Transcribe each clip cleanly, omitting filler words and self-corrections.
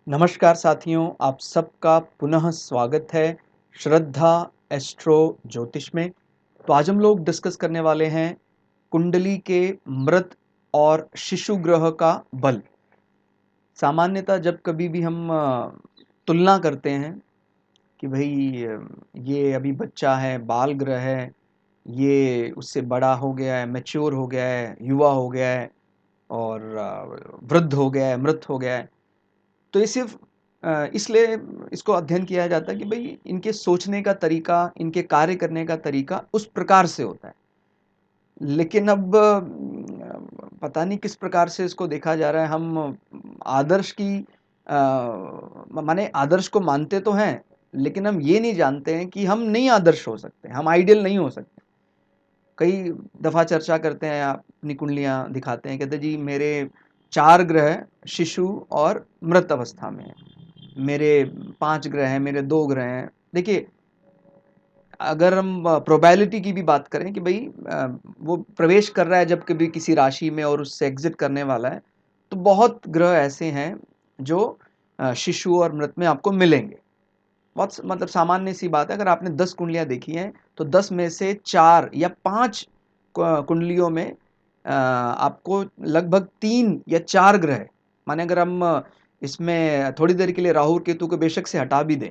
नमस्कार साथियों, आप सबका पुनः स्वागत है श्रद्धा एस्ट्रो ज्योतिष में। तो आज हम लोग डिस्कस करने वाले हैं कुंडली के मृत और शिशु ग्रह का बल। सामान्यतः जब कभी भी हम तुलना करते हैं कि भाई ये अभी बच्चा है, बाल ग्रह है, ये उससे बड़ा हो गया है, मैच्योर हो गया है, युवा हो गया है और वृद्ध हो गया है, मृत हो गया है। तो ये सिर्फ इसलिए इसको अध्ययन किया जाता है कि भाई इनके सोचने का तरीका, इनके कार्य करने का तरीका उस प्रकार से होता है। लेकिन अब पता नहीं किस प्रकार से इसको देखा जा रहा है। हम आदर्श की माने आदर्श को मानते तो हैं, लेकिन हम ये नहीं जानते हैं कि हम नहीं आदर्श हो सकते, हम आइडियल नहीं हो सकते। कई दफ़ा चर्चा करते हैं, आप अपनी कुंडलियाँ दिखाते हैं, कहते हैं जी मेरे 4 ग्रह शिशु और मृत अवस्था में हैं। मेरे 5 ग्रह हैं, मेरे 2 ग्रह हैं। देखिए, अगर हम प्रोबेबिलिटी की भी बात करें कि भई वो प्रवेश कर रहा है जब कभी किसी राशि में और उससे एग्ज़िट करने वाला है, तो बहुत ग्रह ऐसे हैं जो शिशु और मृत में आपको मिलेंगे। बहुत मतलब सामान्य सी बात है। अगर आपने 10 कुंडलियाँ देखी हैं, तो 10 में से 4 या 5 कुंडलियों में आपको लगभग 3 या 4 ग्रह, माने अगर हम इसमें थोड़ी देर के लिए राहु और केतु को बेशक से हटा भी दें,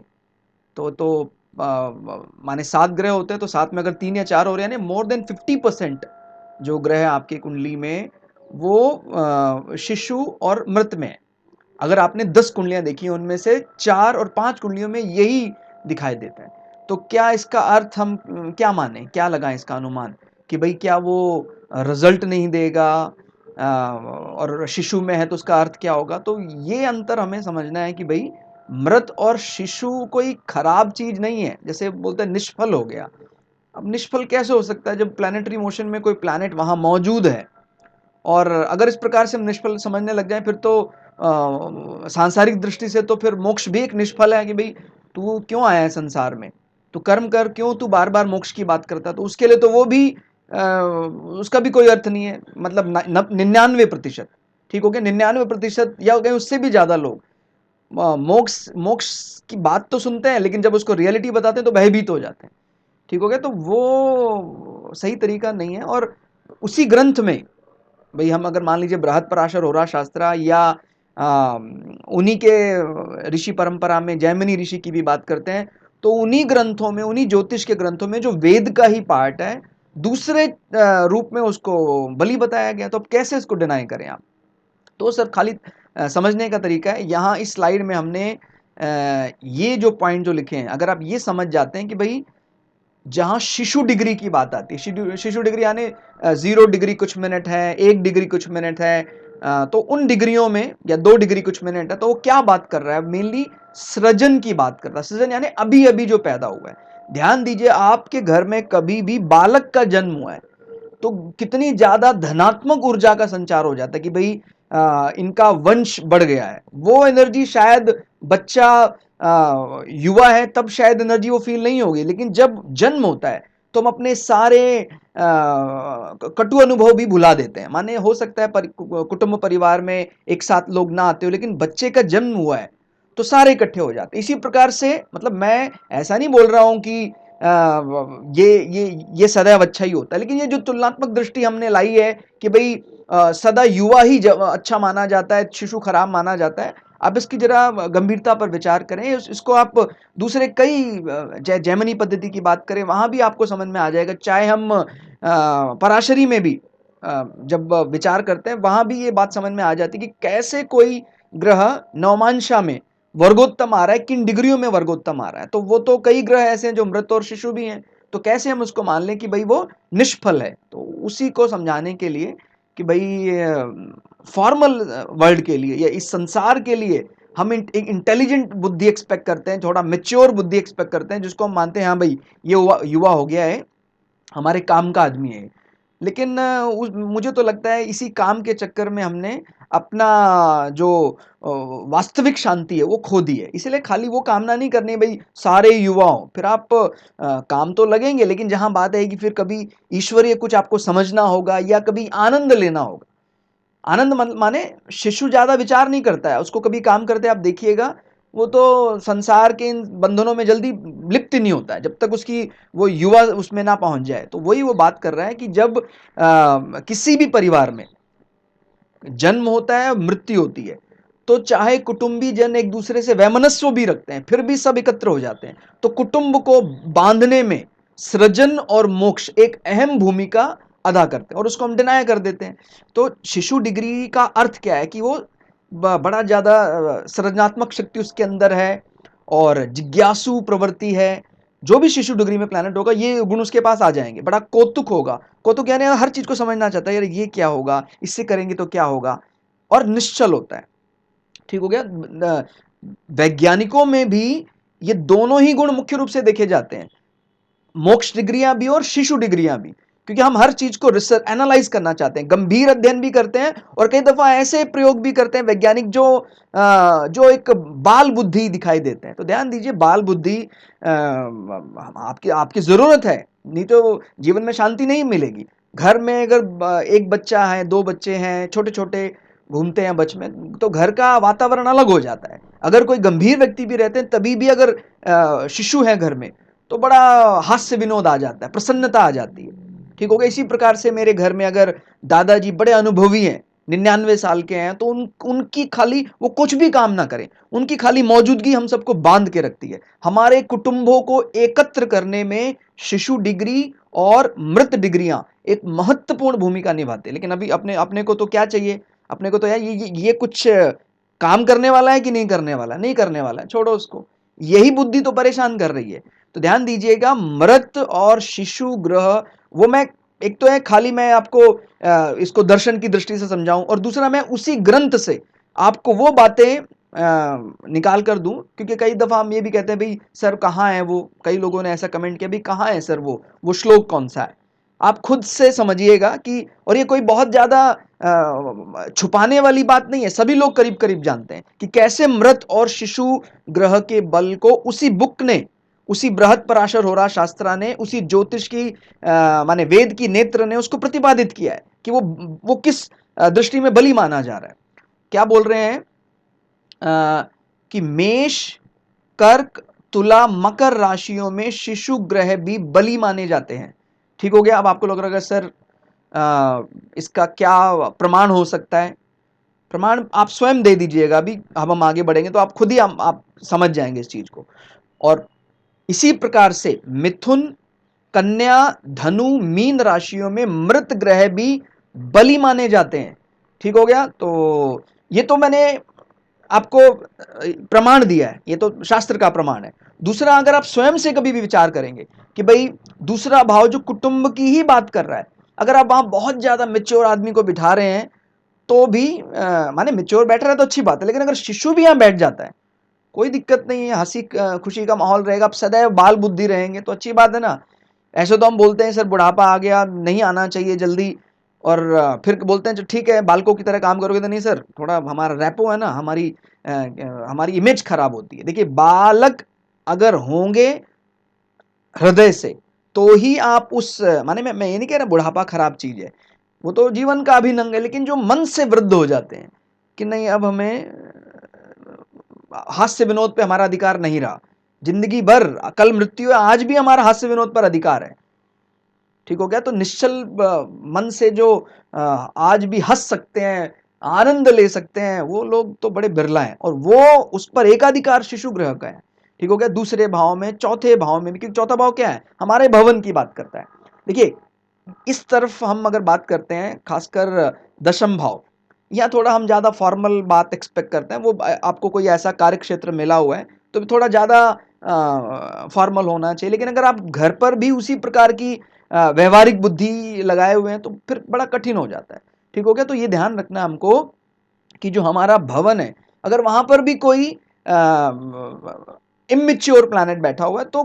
तो माने 7 ग्रह होते हैं, तो 7 में अगर 3 या 4 हो रहे हैं, यानी मोर देन 50% जो ग्रह आपकी कुंडली में वो शिशु और मृत में है। अगर आपने 10 कुंडलियाँ देखी हैं, उनमें से 4 और 5 कुंडलियों में यही दिखाई देता है। तो क्या इसका अर्थ हम क्या मानें? क्या लगाएँ इसका अनुमान कि भई क्या वो रिज़ल्ट नहीं देगा और शिशु में है तो उसका अर्थ क्या होगा? तो ये अंतर हमें समझना है कि भई मृत और शिशु कोई खराब चीज़ नहीं है। जैसे बोलते हैं निष्फल हो गया। अब निष्फल कैसे हो सकता है जब प्लैनेटरी मोशन में कोई प्लैनेट वहाँ मौजूद है? और अगर इस प्रकार से हम निष्फल समझने लग जाएँ, फिर तो सांसारिक दृष्टि से तो फिर मोक्ष भी एक निष्फल है कि भई तू क्यों आया है संसार में? तू कर्म कर, क्यों तू बार-बार मोक्ष की बात करता है? तो उसके लिए तो वो भी उसका भी कोई अर्थ नहीं है। मतलब न न 99% ठीक हो गया, 99% या कहीं उससे भी ज़्यादा लोग मोक्ष मोक्ष की बात तो सुनते हैं, लेकिन जब उसको रियलिटी बताते हैं तो भयभीत हो जाते हैं। ठीक हो गया? तो वो सही तरीका नहीं है। और उसी ग्रंथ में भई हम अगर मान लीजिए बृहत्पराशर होरा शास्त्रा या उन्हीं के ऋषि परंपरा में जैमिनी ऋषि की भी बात करते हैं, तो उन्हीं ग्रंथों में, उन्हीं ज्योतिष के ग्रंथों में जो वेद का ही पार्ट है, दूसरे रूप में उसको बलि बताया गया। तो अब कैसे इसको डिनाई करें आप? तो सर खाली समझने का तरीका है। यहाँ इस स्लाइड में हमने ये जो पॉइंट जो लिखे हैं, अगर आप ये समझ जाते हैं कि भई जहाँ शिशु डिग्री की बात आती है, शिशु डिग्री यानी 0 डिग्री कुछ मिनट है, 1 डिग्री कुछ मिनट है, तो उन डिग्रियों में या 2 डिग्री कुछ मिनट है, तो वो क्या बात कर रहा है? मेनली सृजन की बात कर रहा है। सृजन यानी अभी-अभी जो पैदा हुआ है। ध्यान दीजिए, आपके घर में कभी भी बालक का जन्म हुआ है, तो कितनी ज़्यादा धनात्मक ऊर्जा का संचार हो जाता है कि भई इनका वंश बढ़ गया है। वो एनर्जी शायद बच्चा युवा है तब शायद एनर्जी वो फील नहीं होगी, लेकिन जब जन्म होता है तो हम अपने सारे कटु अनुभव भी भुला देते हैं। माने हो सकता है कुटुंब परिवार में एक साथ लोग ना आते हो, लेकिन बच्चे का जन्म हुआ है तो सारे इकट्ठे हो जाते हैं। इसी प्रकार से मतलब मैं ऐसा नहीं बोल रहा हूं कि ये सदैव अच्छा ही होता है, लेकिन ये जो तुलनात्मक दृष्टि हमने लाई है कि भाई सदा युवा ही अच्छा माना जाता है, शिशु खराब माना जाता है। आप इसकी जरा गंभीरता पर विचार करें। इसको आप दूसरे कई जैमिनी पद्धति की बात करें, वहां भी आपको समझ में आ जाएगा। चाहे हम पराशरी में भी जब विचार करते हैं, वहां भी ये बात समझ में आ जाती है कि कैसे कोई ग्रह नवमांशा में वर्गोत्तम आ रहा है, किन डिग्रियों में वर्गोत्तम आ रहा है। तो वो तो कई ग्रह ऐसे हैं जो मृत और शिशु भी हैं, तो कैसे हम उसको मान लें कि भाई वो निष्फल है? तो उसी को समझाने के लिए कि भाई फॉर्मल वर्ल्ड के लिए या इस संसार के लिए हम एक इंटेलिजेंट बुद्धि एक्सपेक्ट करते हैं, थोड़ा मेच्योर बुद्धि एक्सपेक्ट करते हैं, जिसको हम मानते हैं हाँ भाई ये युवा हो गया है, हमारे काम का आदमी है। लेकिन मुझे तो लगता है इसी काम के चक्कर में हमने अपना जो वास्तविक शांति है वो खो दी है। इसलिए खाली वो कामना नहीं करनी है भाई सारे युवा हों, फिर आप काम तो लगेंगे, लेकिन जहाँ बात है कि फिर कभी ईश्वरीय कुछ आपको समझना होगा या कभी आनंद लेना होगा। आनंद माने शिशु ज्यादा विचार नहीं करता है, उसको कभी काम करते आप देखिएगा, वो तो संसार के इन बंधनों में जल्दी लिप्त नहीं होता है जब तक उसकी वो युवा उसमें ना पहुंच जाए। तो वही वो बात कर रहा है कि जब किसी भी परिवार में जन्म होता है, मृत्यु होती है, तो चाहे कुटुंबी जन एक दूसरे से वैमनस्य भी रखते हैं, फिर भी सब एकत्र हो जाते हैं। तो कुटुंब को बांधने में सृजन और मोक्ष एक अहम भूमिका अदा करते हैं और उसको हम डिनाय कर देते हैं। तो शिशु डिग्री का अर्थ क्या है कि वो बड़ा ज्यादा सृजनात्मक शक्ति उसके अंदर है और जिज्ञासु प्रवृत्ति है। जो भी शिशु डिग्री में प्लैनेट होगा ये गुण उसके पास आ जाएंगे। बड़ा कौतुक होगा, कौतुक यानी हर चीज को समझना चाहता है, यार ये क्या होगा, इससे करेंगे तो क्या होगा, और निश्चल होता है। ठीक हो गया। वैज्ञानिकों में भी ये दोनों ही गुण मुख्य रूप से देखे जाते हैं, मोक्ष डिग्रियां भी और शिशु डिग्रियां भी, क्योंकि हम हर चीज को रिसर्च एनालाइज करना चाहते हैं, गंभीर अध्ययन भी करते हैं और कई दफा ऐसे प्रयोग भी करते हैं वैज्ञानिक जो एक बाल बुद्धि दिखाई देते हैं। तो ध्यान दीजिए, बाल बुद्धि आपकी आपकी जरूरत है, नहीं तो जीवन में शांति नहीं मिलेगी। घर में अगर एक बच्चा है, दो बच्चे हैं, छोटे छोटे घूमते हैं बच में, तो घर का वातावरण अलग हो जाता है। अगर कोई गंभीर व्यक्ति भी रहते हैं तभी भी अगर शिशु है घर में, तो बड़ा हास्य विनोद आ जाता है, प्रसन्नता आ जाती है। ठीक हो गया। इसी प्रकार से मेरे घर में अगर दादाजी बड़े अनुभवी हैं, 99 साल के हैं, तो उनकी खाली वो कुछ भी काम ना करें, उनकी खाली मौजूदगी हम सबको बांध के रखती है। हमारे कुटुंबों को एकत्र करने में शिशु डिग्री और मृत डिग्रियां एक महत्वपूर्ण भूमिका निभाते हैं। लेकिन अभी अपने अपने को तो क्या चाहिए, अपने को तो यार ये कुछ काम करने वाला है कि नहीं करने वाला, नहीं करने वाला है, छोड़ो उसको। यही बुद्धि तो परेशान कर रही है। तो ध्यान दीजिएगा, मृत और शिशु ग्रह, वो मैं एक तो है खाली मैं आपको इसको दर्शन की दृष्टि से समझाऊं, और दूसरा मैं उसी ग्रंथ से आपको वो बातें निकाल कर दूं, क्योंकि कई दफा हम ये भी कहते हैं भाई सर कहाँ है वो, कई लोगों ने ऐसा कमेंट किया भाई कहाँ है सर वो श्लोक कौन सा है। आप खुद से समझिएगा कि, और ये कोई बहुत ज्यादा छुपाने वाली बात नहीं है, सभी लोग करीब करीब जानते हैं कि कैसे मृत और शिशु ग्रह के बल को उसी बुक ने, उसी बृहद पराशर होरा शास्त्रा ने, उसी ज्योतिष की माने वेद की नेत्र ने उसको प्रतिपादित किया है कि वो किस दृष्टि में बलि माना जा रहा है। क्या बोल रहे हैं कि मेष, कर्क, तुला, मकर राशियों में शिशु ग्रह भी बलि माने जाते हैं। ठीक हो गया। अब आपको लग रहा है सर इसका क्या प्रमाण हो सकता है, प्रमाण आप स्वयं दे दीजिएगा। अभी हम आगे बढ़ेंगे तो आप खुद ही आप समझ जाएंगे इस चीज को। और इसी प्रकार से मिथुन, कन्या, धनु, मीन राशियों में मृत ग्रह भी बलि माने जाते हैं। ठीक हो गया। तो ये तो मैंने आपको प्रमाण दिया है, ये तो शास्त्र का प्रमाण है। दूसरा, अगर आप स्वयं से कभी भी विचार करेंगे कि भाई दूसरा भाव जो कुटुंब की ही बात कर रहा है, अगर आप वहां बहुत ज्यादा मेच्योर आदमी को बिठा रहे हैं तो भी माने मेच्योर बैठ रहा है तो अच्छी बात है, लेकिन अगर शिशु भी यहां बैठ जाता है कोई दिक्कत नहीं है, हंसी खुशी का माहौल रहेगा, आप सदैव बाल बुद्धि रहेंगे तो अच्छी बात है ना। ऐसे तो हम बोलते हैं सर बुढ़ापा आ गया, नहीं आना चाहिए जल्दी, और फिर बोलते हैं ठीक है बालकों की तरह काम करोगे तो नहीं सर, थोड़ा हमारा रैपो है ना, हमारी इमेज खराब होती है। देखिए, बालक अगर होंगे हृदय से तो ही आप उस माने मैं ये नहीं कह रहा बुढ़ापा खराब चीज है, वो तो जीवन का अभिन्न अंग है, लेकिन जो मन से वृद्ध हो जाते हैं कि नहीं अब हमें हास्य विनोद पे हमारा अधिकार नहीं रहा, जिंदगी भर कल मृत्यु है, आज भी हमारा हास्य विनोद पर अधिकार है। ठीक हो गया। तो निश्चल मन से जो आज भी हंस सकते हैं, आनंद ले सकते हैं, वो लोग तो बड़े बिरला हैं, और वो उस पर एकाधिकार शिशु ग्रह का है। ठीक हो गया। दूसरे भाव में, चौथे भाव में भी, क्योंकि चौथा भाव क्या है, हमारे भवन की बात करता है। देखिए, इस तरफ हम अगर बात करते हैं, खासकर दशम भाव, या थोड़ा हम ज्यादा फॉर्मल बात एक्सपेक्ट करते हैं, वो आपको कोई ऐसा कार्य क्षेत्र मिला हुआ है तो थोड़ा ज्यादा फॉर्मल होना चाहिए। लेकिन अगर आप घर पर भी उसी प्रकार की व्यवहारिक बुद्धि लगाए हुए हैं तो फिर बड़ा कठिन हो जाता है। ठीक हो गया। तो ये ध्यान रखना हमको कि जो हमारा भवन है, अगर वहां पर भी कोई इमेच्योर प्लैनेट बैठा हुआ है तो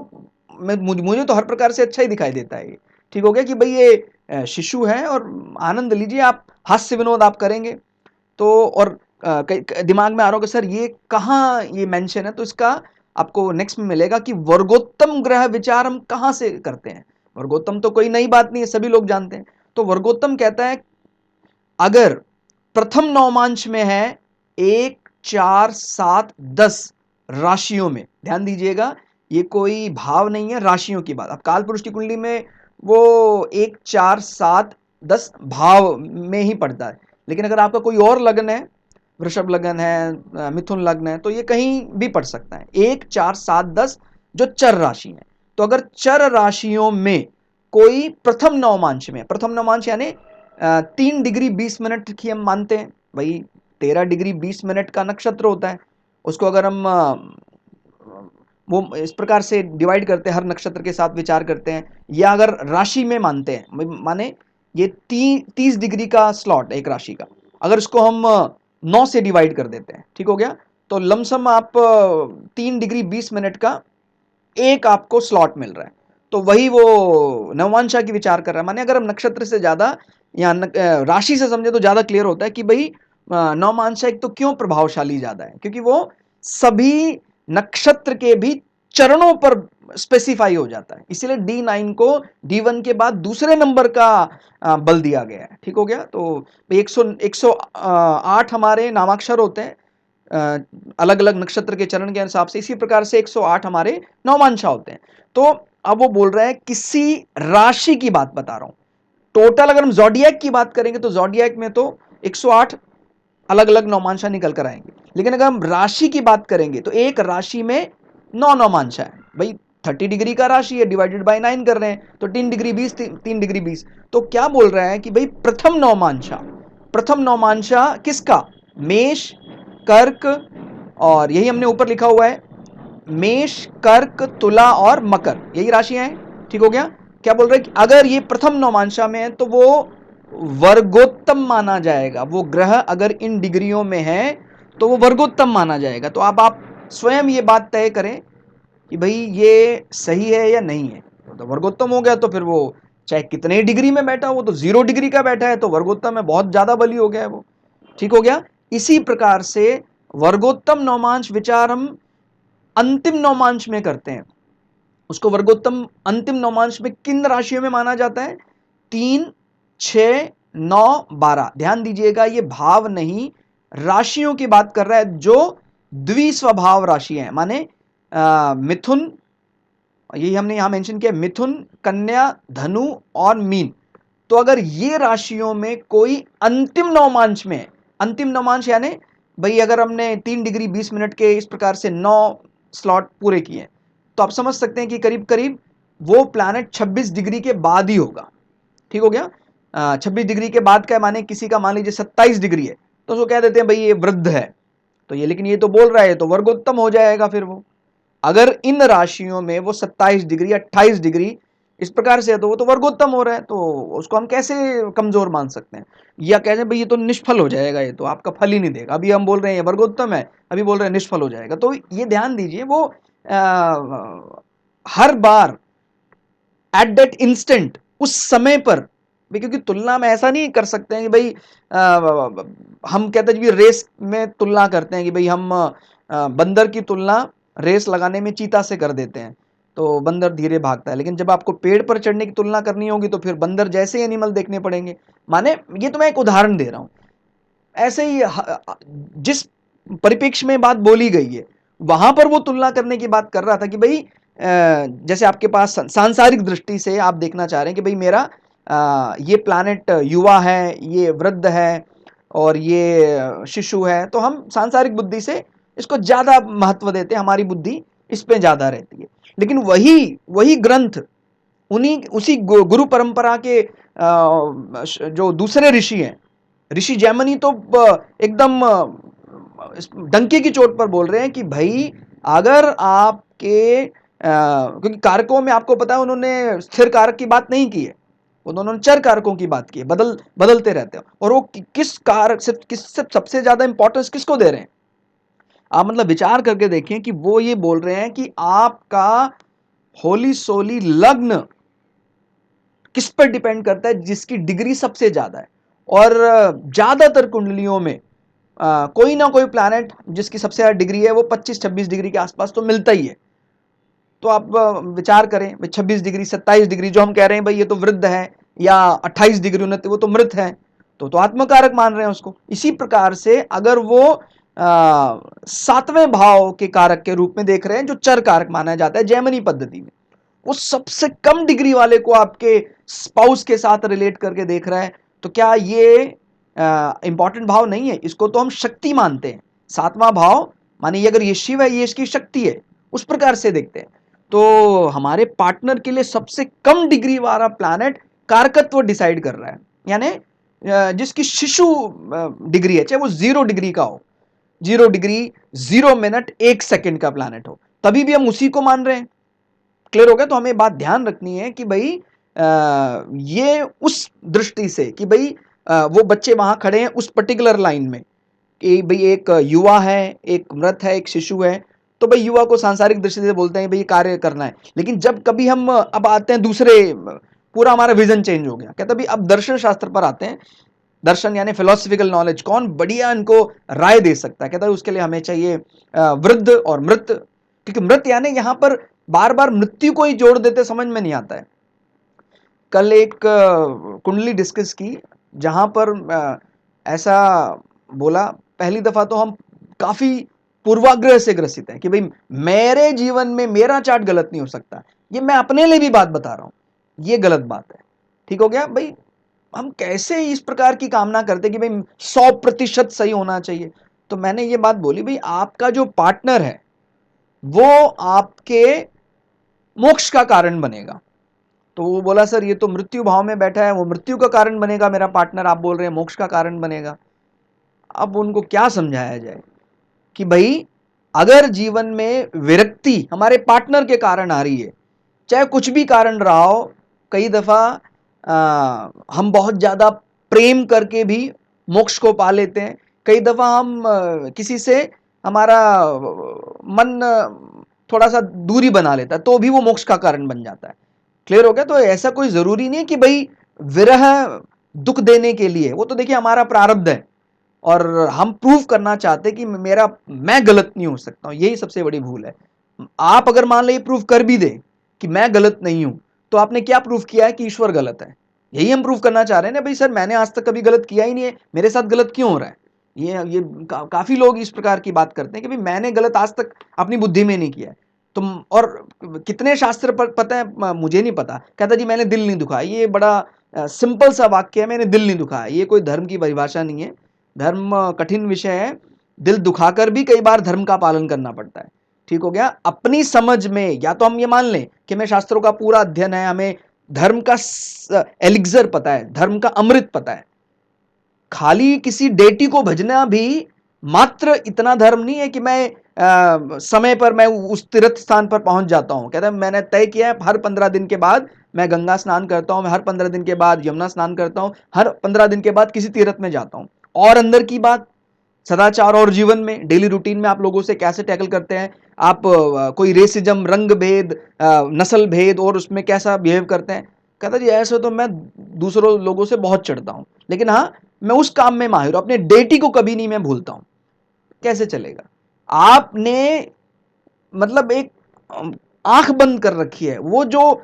मुझे तो हर प्रकार से अच्छा ही दिखाई देता है ये। ठीक हो गया कि भाई ये शिशु है और आनंद लीजिए, आप हास्य विनोद आप करेंगे तो, और दिमाग में आ रहा होगा सर ये कहाँ ये मेंशन है, तो इसका आपको नेक्स्ट में मिलेगा कि वर्गोत्तम ग्रह विचार हम कहाँ से करते हैं। वर्गोत्तम तो कोई नई बात नहीं है, सभी लोग जानते हैं। तो वर्गोत्तम कहता है अगर प्रथम नवमांश में है 1, 4, 7, 10 राशियों में। ध्यान दीजिएगा, ये कोई भाव नहीं है, राशियों की बात। अब काल पुरुष की कुंडली में वो 1, 4, 7, 10 भाव में ही पड़ता है, लेकिन अगर आपका कोई और लग्न है, वृषभ लग्न है, मिथुन लग्न है, तो ये कहीं भी पड़ सकता है। 1, 4, 7, 10 जो चर राशि है। तो अगर चर राशियों में कोई प्रथम नवमांश में, प्रथम नवमांश यानी 3 डिग्री 20 मिनट की हम मानते हैं भाई, 13 डिग्री 20 मिनट का नक्षत्र होता है। उसको अगर हम वो इस प्रकार से डिवाइड करते हैं, हर नक्षत्र के साथ विचार करते हैं, या अगर राशि में मानते हैं, माने ये 30 डिग्री का स्लॉट एक राशि का, अगर इसको हम 9 से डिवाइड कर देते हैं, ठीक हो गया, तो लमसम आप 3 डिग्री 20 मिनट का एक आपको स्लॉट मिल रहा है। तो वही वो नवमांशा की विचार कर रहा है। माने अगर हम नक्षत्र से ज्यादा या राशि से समझे तो ज्यादा क्लियर होता है कि भाई नवमांशा एक तो क्यों प्रभावशाली ज्यादा है, क्योंकि वो सभी नक्षत्र के भी चरणों पर स्पेसिफाई हो जाता है। इसलिए D9 को D1 के बाद दूसरे नंबर का बल दिया गया है। ठीक हो गया। तो 108 हमारे नामाक्षर होते हैं अलग अलग नक्षत्र के चरण के हिसाब से, इसी प्रकार से 108 हमारे नवमांशा होते हैं। तो अब वो बोल रहे हैं किसी राशि की बात बता रहा हूं। टोटल अगर हम ज़ोडिएक की बात करेंगे तो ज़ोडिएक में तो 108 अलग अलग नवमांशा निकल कर आएंगे, लेकिन अगर हम राशि की बात करेंगे तो एक राशि में 9 नवमांशा है भाई। 30 डिग्री का राशि है, डिवाइडेड बाय 9 कर रहे हैं तो 3 डिग्री 20, 3 डिग्री 20। तो क्या बोल रहा है कि भाई प्रथम नवमांशा, प्रथम नवमांशा किसका? मेष, कर्क, और यही हमने ऊपर लिखा हुआ है, मेष, कर्क, तुला और मकर, यही राशियां हैं। ठीक हो गया। क्या बोल रहे हैं कि अगर ये प्रथम नवमांशा में है तो वो वर्गोत्तम माना जाएगा। वो ग्रह अगर इन डिग्रियों में है तो वो वर्गोत्तम माना जाएगा। तो अब आप स्वयं ये बात तय करें कि भाई ये सही है या नहीं है। तो वर्गोत्तम हो गया तो फिर वो चाहे कितने डिग्री में बैठा, वो तो 0 डिग्री का बैठा है तो वर्गोत्तम है, बहुत ज्यादा बली हो गया है वो। ठीक हो गया। इसी प्रकार से वर्गोत्तम नवमांश विचार हम अंतिम नवमांश में करते हैं। उसको वर्गोत्तम अंतिम नवमांश में किन राशियों में माना जाता है? 3, 6, 9, 12। ध्यान दीजिएगा, ये भाव नहीं, राशियों की बात कर रहा है जो द्विस्वभाव राशियां हैं। माने मिथुन, यही हमने यहां मेंशन किया, मिथुन, कन्या, धनु और मीन। तो अगर ये राशियों में कोई अंतिम नवमांश में, अंतिम नवमांश यानी भाई अगर हमने 3 डिग्री 20 मिनट के इस प्रकार से 9 स्लॉट पूरे किए, तो आप समझ सकते हैं कि करीब करीब वो प्लैनेट 26 डिग्री के बाद ही होगा। ठीक हो गया। 26 डिग्री के बाद का माने किसी का मान लीजिए 27 डिग्री है तो उसको कह देते हैं भाई ये वृद्ध है। तो ये, लेकिन ये तो बोल रहा है तो वर्गोत्तम हो जाएगा फिर वो। अगर इन राशियों में वो 27 डिग्री 28 डिग्री इस प्रकार से है तो वो तो वर्गोत्तम हो रहा है, तो उसको हम कैसे कमजोर मान सकते हैं? या कह रहे भाई ये तो निष्फल हो जाएगा, ये तो आपका फल ही नहीं देगा। अभी हम बोल रहे हैं ये वर्गोत्तम है, अभी बोल रहे हैं निष्फल हो जाएगा। तो ये ध्यान दीजिए, वो हर बार एट दैट इंस्टेंट, उस समय पर, क्योंकि तुलना में ऐसा नहीं कर सकते हैं कि भाई हम कहते हैं रेस में तुलना करते हैं कि भाई हम बंदर की तुलना रेस लगाने में चीता से कर देते हैं तो बंदर धीरे भागता है, लेकिन जब आपको पेड़ पर चढ़ने की तुलना करनी होगी तो फिर बंदर जैसे एनिमल देखने पड़ेंगे। माने ये तो मैं एक उदाहरण दे रहा हूं। ऐसे ही जिस परिप्रेक्ष्य में बात बोली गई है वहां पर वो तुलना करने की बात कर रहा था कि भाई जैसे आपके पास सांसारिक दृष्टि से आप देखना चाह रहे हैं कि भाई मेरा ये प्लैनेट युवा है, ये वृद्ध है और ये शिशु है, तो हम सांसारिक बुद्धि से इसको ज्यादा महत्व देते हैं, हमारी बुद्धि इस पे ज्यादा रहती है। लेकिन वही वही ग्रंथ उन्हीं उसी गुरु परंपरा के जो दूसरे ऋषि हैं, ऋषि जैमिनी तो एकदम डंके की चोट पर बोल रहे हैं कि भाई अगर आपके क्योंकि कारकों में आपको पता है उन्होंने स्थिर कारक की बात नहीं की है, उन्होंने चर कारकों की बात की है, बदलते रहते हैं। और वो किस कारक से सबसे ज्यादा इंपॉर्टेंस किसको दे रहे हैं? आप मतलब विचार करके देखें कि वो ये बोल रहे हैं कि आपका होली सोली लग्न किस पर डिपेंड करता है? जिसकी डिग्री सबसे ज्यादा है। और ज्यादातर कुंडलियों में कोई ना कोई प्लैनेट जिसकी सबसे ज्यादा डिग्री है वो 25-26 डिग्री के आसपास तो मिलता ही है। तो आप विचार करें, 26 डिग्री 27 डिग्री जो हम कह रहे हैं भाई ये तो वृद्ध है, या 28 डिग्री 29 वो तो मृत है। तो आत्मकारक मान रहे हैं उसको। इसी प्रकार से अगर वो सातवें भाव के कारक के रूप में देख रहे हैं, जो चर कारक माना जाता है जैमिनी पद्धति में, वो सबसे कम डिग्री वाले को आपके स्पाउस के साथ रिलेट करके देख रहा है, तो क्या ये इंपॉर्टेंट भाव नहीं है? इसको तो हम शक्ति मानते हैं। सातवां भाव मानिए अगर ये शिव है, ये इसकी शक्ति है, उस प्रकार से देखते हैं। तो हमारे पार्टनर के लिए सबसे कम डिग्री वाला प्लैनेट कारकत्व डिसाइड कर रहा है, यानी जिसकी शिशु डिग्री है, चाहे वो 0 डिग्री का हो, 0 डिग्री 0 मिनट 1 सेकंड का प्लैनेट हो, तभी भी हम उसी को मान रहे हैं। क्लियर हो गया? तो हमें बात ध्यान रखनी है कि भाई ये उस दृष्टि से कि भाई वो बच्चे वहां खड़े हैं उस पर्टिकुलर लाइन में कि भाई एक युवा है, एक मृत है, एक शिशु है, तो भाई युवा को सांसारिक दृष्टि से बोलते हैं भाई कार्य करना है। लेकिन जब कभी हम अब आते हैं दूसरे, पूरा हमारा विजन चेंज हो गया, कहते भाई अब दर्शन शास्त्र पर आते हैं। दर्शन यानी फिलोसफिकल नॉलेज, कौन बढ़िया इनको राय दे सकता है? कहता है उसके लिए हमें चाहिए वृद्ध और मृत, क्योंकि मृत यानी यहां पर बार बार मृत्यु को ही जोड़ देते, समझ में नहीं आता है। कल एक कुंडली डिस्कस की जहां पर ऐसा बोला, पहली दफा तो हम काफी पूर्वाग्रह से ग्रसित हैं कि भाई मेरे जीवन में मेरा चार्ट गलत नहीं हो सकता, ये मैं अपने लिए भी बात बता रहा हूं, ये गलत बात है। ठीक हो गया भाई? हम कैसे इस प्रकार की कामना करते कि भाई 100% सही होना चाहिए? तो मैंने ये बात बोली, भाई आपका जो पार्टनर है वो आपके मोक्ष का कारण बनेगा। तो वो बोला सर ये तो मृत्यु भाव में बैठा है, वो मृत्यु का कारण बनेगा मेरा पार्टनर, आप बोल रहे हैं मोक्ष का कारण बनेगा। अब उनको क्या समझाया जाए कि भाई अगर जीवन में विरक्ति हमारे पार्टनर के कारण आ रही है, चाहे कुछ भी कारण रहा हो, कई दफा हम बहुत ज्यादा प्रेम करके भी मोक्ष को पा लेते हैं, कई दफा हम किसी से हमारा मन थोड़ा सा दूरी बना लेता है तो भी वो मोक्ष का कारण बन जाता है। क्लियर हो गया? तो ऐसा कोई जरूरी नहीं है कि भाई विरह दुख देने के लिए, वो तो देखिए हमारा प्रारब्ध है और हम प्रूव करना चाहते कि मैं गलत नहीं हो सकता हूं, यही सबसे बड़ी भूल है। आप अगर मान लीजिए प्रूव कर भी दे कि मैं गलत नहीं हूं, तो आपने क्या प्रूव किया है? कि ईश्वर गलत है। यही हम प्रूव करना चाह रहे हैं ना भाई, सर मैंने आज तक कभी गलत किया ही नहीं है, मेरे साथ गलत क्यों हो रहा है? ये काफी लोग इस प्रकार की बात करते हैं कि भाई मैंने गलत आज तक अपनी बुद्धि में नहीं किया है। तुम और कितने शास्त्र पर पता है, मुझे नहीं पता, कहता जी मैंने दिल नहीं दुखाया। ये बड़ा सिंपल सा वाक्य है, मैंने दिल नहीं दुखाया, ये कोई धर्म की परिभाषा नहीं है। धर्म कठिन विषय है, दिल दुखाकर भी कई बार धर्म का पालन करना पड़ता है। ठीक हो गया? अपनी समझ में या तो हम ये मान लें कि हमें शास्त्रों का पूरा अध्ययन है, हमें धर्म का एलिक्सर पता है, धर्म का अमृत पता है। खाली किसी डेटी को भजना भी मात्र इतना धर्म नहीं है कि मैं समय पर मैं उस तीर्थ स्थान पर पहुंच जाता हूं। कहता है मैंने तय किया है हर 15 दिन के बाद मैं गंगा स्नान करता हूं, मैं हर 15 दिन के बाद यमुना स्नान करता हूं, हर 15 दिन के बाद किसी तीर्थ में जाता हूं। और अंदर की बात, सदाचार और जीवन में डेली रूटीन में आप लोगों से कैसे टैकल करते हैं, आप कोई रेसिज्म, रंग भेद, नस्ल भेद और उसमें कैसा बिहेव करते हैं? कहता जी ऐसे तो मैं दूसरों लोगों से बहुत चढ़ता हूं, लेकिन हाँ मैं उस काम में माहिर हूं, अपने डेटी को कभी नहीं मैं भूलता हूं। कैसे चलेगा? आपने मतलब एक आंख बंद कर रखी है। वो जो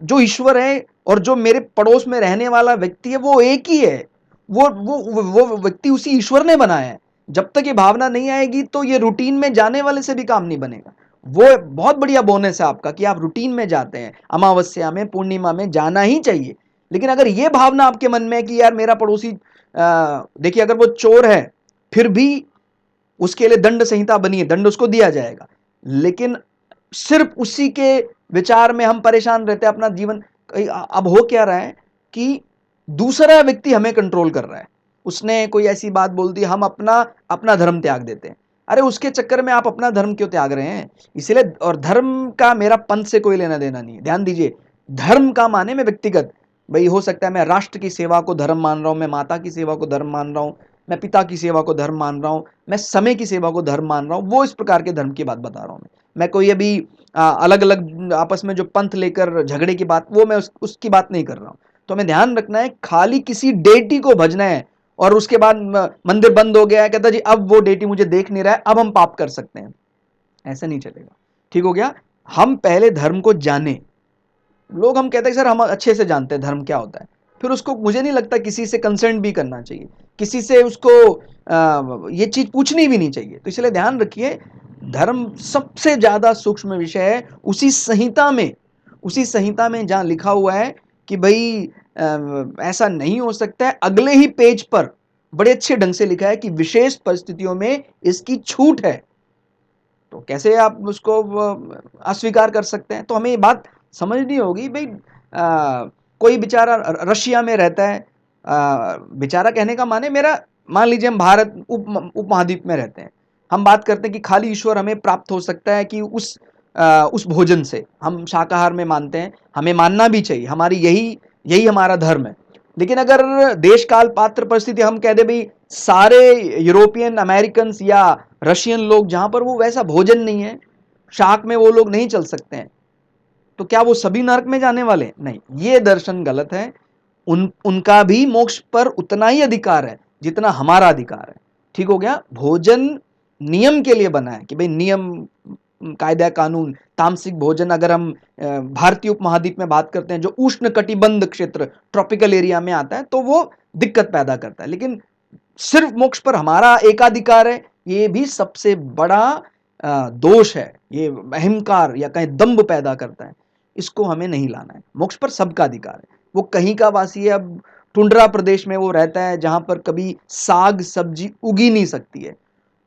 जो ईश्वर है और जो मेरे पड़ोस में रहने वाला व्यक्ति है वो एक ही है। वो व्यक्ति उसी ईश्वर ने बनाया है। जब तक ये भावना नहीं आएगी तो ये रूटीन में जाने वाले से भी काम नहीं बनेगा। वो बहुत बढ़िया बोनस है आपका कि आप रूटीन में जाते हैं, अमावस्या में, पूर्णिमा में जाना ही चाहिए। लेकिन अगर ये भावना आपके मन में है कि यार मेरा पड़ोसी, देखिए अगर वो चोर है फिर भी उसके लिए दंड संहिता बनी है, दंड उसको दिया जाएगा, लेकिन सिर्फ उसी के विचार में हम परेशान रहते हैं अपना जीवन। अब हो क्या रहा है कि दूसरा व्यक्ति हमें कंट्रोल कर रहा है। उसने कोई ऐसी बात बोल दी, हम अपना अपना धर्म त्याग देते हैं। अरे उसके चक्कर में आप अपना धर्म क्यों त्याग रहे हैं? इसलिए, और धर्म का मेरा पंथ से कोई लेना देना नहीं है, ध्यान दीजिए। धर्म का माने में व्यक्तिगत, भाई हो सकता है मैं राष्ट्र की सेवा को धर्म मान रहा हूं, मैं माता की सेवा को धर्म मान रहा हूं, मैं पिता की सेवा को धर्म मान रहा हूं, मैं समय की सेवा को धर्म मान रहा हूं, वो इस प्रकार के धर्म की बात बता रहा हूं। मैं कोई अभी अलग अलग आपस में जो पंथ लेकर झगड़े की बात, वो मैं उसकी बात नहीं कर रहा हूं। तो हमें ध्यान रखना है, खाली किसी डेटी को भजना है और उसके बाद मंदिर बंद हो गया है, कहता जी अब वो डेटी मुझे देख नहीं रहा है, अब हम पाप कर सकते हैं, ऐसा नहीं चलेगा। ठीक हो गया? हम पहले धर्म को जाने। लोग हम कहते हैं सर हम अच्छे से जानते हैं धर्म क्या होता है। फिर उसको मुझे नहीं लगता किसी से कंसर्न भी करना चाहिए, किसी से उसको ये चीज पूछनी भी नहीं चाहिए। तो इसलिए ध्यान रखिए, धर्म सबसे ज्यादा सूक्ष्म विषय है। उसी संहिता में जहां लिखा हुआ है कि भाई ऐसा नहीं हो सकता है, अगले ही पेज पर बड़े अच्छे ढंग से लिखा है कि विशेष परिस्थितियों में इसकी छूट है। तो कैसे आप उसको अस्वीकार कर सकते हैं? तो हमें ये बात समझनी होगी भाई। कोई बेचारा रशिया में रहता है, बेचारा कहने का माने, मेरा मान लीजिए हम भारत उपमहाद्वीप में रहते हैं, हम बात करते हैं कि खाली ईश्वर हमें प्राप्त हो सकता है कि उस भोजन से। हम शाकाहार में मानते हैं, हमें मानना भी चाहिए, हमारी यही यही हमारा धर्म है। लेकिन अगर देश काल पात्र परिस्थिति हम कह दे भाई सारे यूरोपियन अमेरिकन या रशियन लोग जहां पर वो वैसा भोजन नहीं है, शाक में वो लोग नहीं चल सकते हैं, तो क्या वो सभी नरक में जाने वाले? नहीं, ये दर्शन गलत है। उनका भी मोक्ष पर उतना ही अधिकार है जितना हमारा अधिकार है। ठीक हो गया? भोजन नियम के लिए बना है कि भाई नियम, कायदा कानून, तामसिक भोजन। अगर हम भारतीय उपमहाद्वीप में बात करते हैं जो उष्ण कटिबंध क्षेत्र, ट्रॉपिकल एरिया में आता है, तो वो दिक्कत पैदा करता है। लेकिन सिर्फ मोक्ष पर हमारा एकाधिकार है, ये भी सबसे बड़ा दोष है। ये अहंकार या कहीं दंभ पैदा करता है, इसको हमें नहीं लाना है। मोक्ष पर सबका अधिकार है। वो कहीं का वासी है, अब टुंड्रा प्रदेश में वो रहता है जहां पर कभी साग सब्जी उगी नहीं सकती है,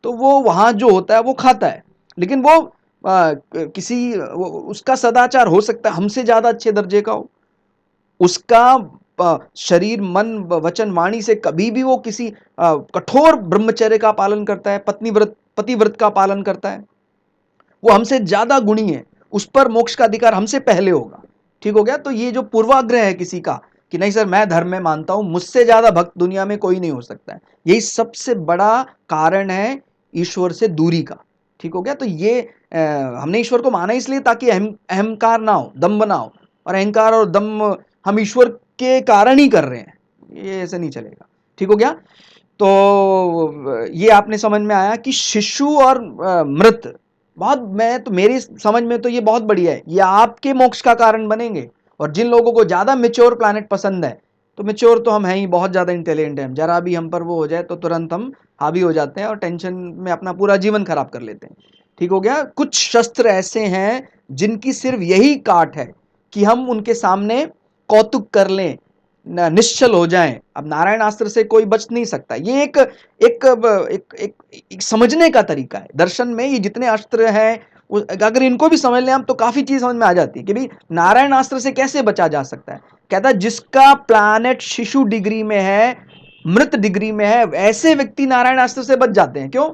तो वो वहां जो होता है वो खाता है। लेकिन वो उसका सदाचार हो सकता है हमसे ज्यादा अच्छे दर्जे का हो, उसका शरीर मन वचन वाणी से कभी भी वो किसी कठोर ब्रह्मचर्य का पालन करता है, पतिव्रत का पालन करता है, वो हमसे ज्यादा गुणी है, उस पर मोक्ष का अधिकार हमसे पहले होगा। ठीक हो गया? तो ये जो पूर्वाग्रह है किसी का कि नहीं सर मैं धर्म में मानता हूं, मुझसे ज्यादा भक्त दुनिया में कोई नहीं हो सकता है, यही सबसे बड़ा कारण है ईश्वर से दूरी का। ठीक हो गया? तो ये हमने ईश्वर को माना इसलिए ताकि अहंकार ना हो, दम्भ ना हो। और अहंकार और दम्भ हम ईश्वर के कारण ही कर रहे हैं, ये ऐसे नहीं चलेगा। ठीक हो गया? तो ये आपने समझ में आया कि शिशु और मृत, मेरी समझ में तो ये बहुत बढ़िया है। ये आपके मोक्ष का कारण बनेंगे। और जिन लोगों को ज्यादा मेच्योर प्लैनेट पसंद है, तो मेच्योर तो हम हैं ही, बहुत ज्यादा इंटेलिजेंट हैं, जरा भी हम पर वो हो जाए तो तुरंत हम हावी हो जाते हैं और टेंशन में अपना पूरा जीवन खराब कर लेते हैं। ठीक हो गया? कुछ शस्त्र ऐसे हैं जिनकी सिर्फ यही काट है कि हम उनके सामने कौतुक कर लें, निश्चल हो जाएं। अब नारायण अस्त्र से कोई बच नहीं सकता। ये एक एक एक, एक, एक समझने का तरीका है। दर्शन में ये जितने अस्त्र हैं, अगर इनको भी समझ लें हम, तो काफी चीज समझ में आ जाती है कि भाई नारायण अस्त्र से कैसे बचा जा सकता है। कहता है जिसका प्लैनेट शिशु डिग्री में है, मृत डिग्री में है, ऐसे व्यक्ति नारायण अस्त्र से बच जाते हैं। क्यों?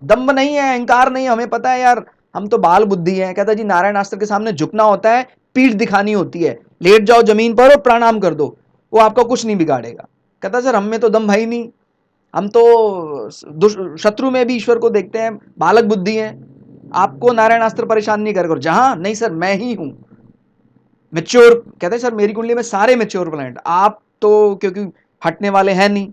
दम्भ नहीं है, अहंकार नहीं है, हमें पता है यार हम तो बाल बुद्धि है। कहता जी नारायण अस्त्र के सामने झुकना होता है, पीठ दिखानी होती है, लेट जाओ जमीन पर और प्रणाम कर दो, वो आपका कुछ नहीं बिगाड़ेगा। कहता सर हम में तो दम भाई नहीं, हम तो शत्रु में भी ईश्वर को देखते हैं, बालक बुद्धि है, आपको नारायण अस्त्र परेशान नहीं करेगा। जहां नहीं सर मैं ही हूं मेच्योर। कहते हैं सर मेरी कुंडली में सारे मेच्योर प्लैनेट, आप तो क्योंकि हटने वाले हैं नहीं,